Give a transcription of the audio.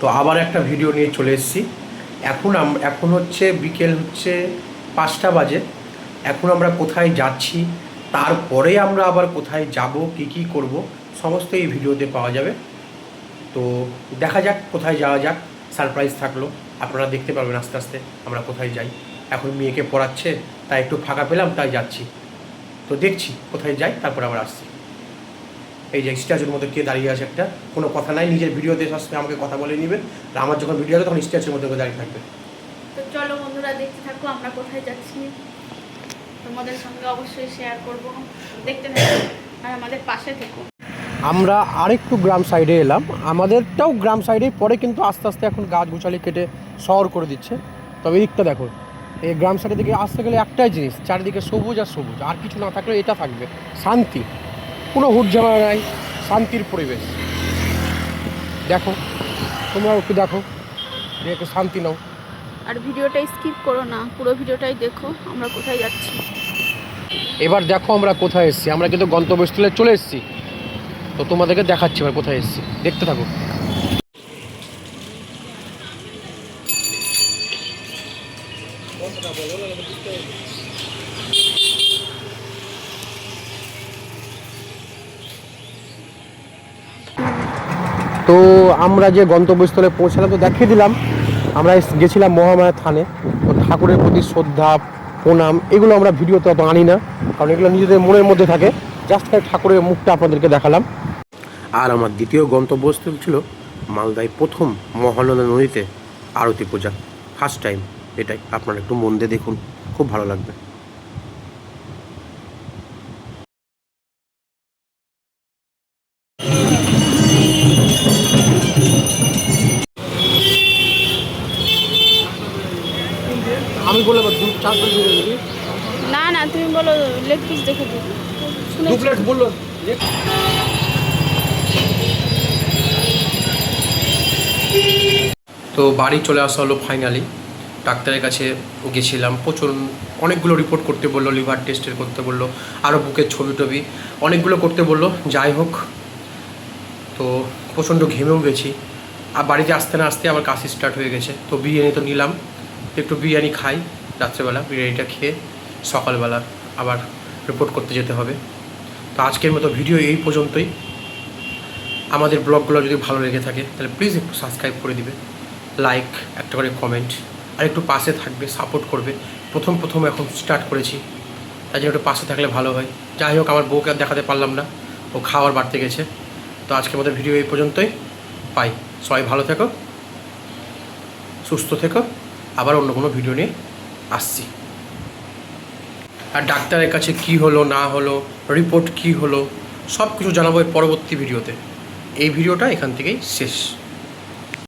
তো আবার একটা ভিডিও নিয়ে চলে এসেছি। এখন হচ্ছে বিকেল হচ্ছে 5টা বাজে। এখন আমরা কোথায় যাচ্ছি, তারপরে আমরা আবার কোথায় যাব, কী করব, সমস্ত এই ভিডিওতে পাওয়া যাবে। তো দেখা যাক কোথায় যাওয়া যাক, সারপ্রাইজ থাকলো, আপনারা দেখতে পারবেন আস্তে আস্তে আমরা কোথায় যাই। এখন মেয়েকে পড়াচ্ছে, তাই একটু ফাঁকা পেলাম, তাই যাচ্ছি। তো দেখছি কোথায় যাই, তারপর আবার আসছি। এই যে স্ট্যাচুর মধ্যে কে দাঁড়িয়ে আছে, একটা কোনো কথা নাই, নিজের ভিডিওতে সবসময় আমাকে কথা বলে নেবে, আর আমার যখন ভিডিও হবে তখন স্ট্যাচুর মধ্যে দাঁড়িয়ে থাকবে। তো চলো বন্ধুরা, দেখতে থাকো আমরা কোথায় যাচ্ছি, তোমাদের সঙ্গে অবশ্যই শেয়ার করব, দেখতে থাকো আর আমাদের পাশে থেকো। আমরা আরেকটু গ্রাম সাইডে এলাম, আমাদেরটাও গ্রাম সাইডে পরে, কিন্তু আস্তে আস্তে এখন গাছ গোছালি কেটে শহর করে দিচ্ছে। তবে এদিকটা দেখো, এই গ্রাম সাইডের দিকে আসতে গেলে একটাই জিনিস, চারিদিকে সবুজ আর সবুজ, আর কিছু না থাকলে এটা থাকবে শান্তি, কোনো হুটঝামেলা নাই, শান্তির পরিবেশ। দেখো তোমরাও একটু দেখো, একটু শান্তি নাও। আর ভিডিওটা স্কিপ করো না, পুরো ভিডিওটাই দেখো আমরা কোথায় যাচ্ছি। এবার দেখো আমরা কোথায় এসেছি, আমরা কিন্তু গন্তব্যস্থলে চলে এসেছি। তো তোমাদেরকে দেখাচ্ছি এবার কোথায় এসেছি, দেখতে থাকো। তো আমরা যে গন্তব্যস্থলে পৌঁছালাম, তো দেখিয়ে দিলাম, আমরা গেছিলাম মহামায়া থানে। তো ঠাকুরের প্রতি শ্রদ্ধা প্রণাম এগুলো আমরা ভিডিওতে অত আনি না, কারণ এগুলো নিজেদের মনের মধ্যে থাকে। জাস্ট ঠাকুরের মুখটা আপনাদেরকে দেখালাম। আর আমার দ্বিতীয় গন্তব্যস্থল ছিল মালদায় প্রথম মহানন্দা নদীতে আরতি পূজা, ফার্স্ট টাইম এটাই। আপনারা একটু মন দিয়ে দেখুন, খুব ভালো লাগবে। আমি বললাম চার প্লেট দিয়ে দিবি। না না, তুমি বলো লেগ পিস দেখে দিই। দু প্লেট বললো। তো বাড়ি চলে আসা হলো ফাইনালি। ডাক্তারের কাছে গেছিলাম, অনেকগুলো রিপোর্ট করতে বললো, লিভার টেস্টের করতে বললো, আরও বুকের ছবি টবি অনেকগুলো করতে বললো। যাই হোক, তো প্রচণ্ড ঘেমেও গেছি, আর বাড়িতে আসতে না আসতে আবার কাশি স্টার্ট হয়ে গেছে। তো বিরিয়ানি তো নিলাম, একটু বিরিয়ানি খাই রাত্রেবেলা, বিরিয়ানিটা খেয়ে সকালবেলা আবার রিপোর্ট করতে যেতে হবে। তো আজকের মতো ভিডিও এই পর্যন্তই। আমাদের ব্লগগুলো যদি ভালো লেগে থাকে তাহলে প্লিজ একটু সাবস্ক্রাইব করে দিবে, লাইক, একটা করে কমেন্ট, আর একটু পাশে থাকবে, সাপোর্ট করবে। প্রথম এখন স্টার্ট করেছি, তাই জন্য একটু পাশে থাকলে ভালো হয়। যাই হোক, আমার বউকে আর দেখাতে পারলাম না, ও খাওয়ার বাড়তে গেছে। তো আজকের মতো ভিডিও এই পর্যন্তই। পাই, সবাই ভালো থেকো, সুস্থ থেকো, আবার অন্য কোনো ভিডিও নিয়ে আসছি। আর ডাক্তারের কাছে কি হলো না হলো, রিপোর্ট কি হলো, সব কিছু জানাবো পরবর্তী ভিডিওতে। এই ভিডিওটা এখান থেকেই শেষ।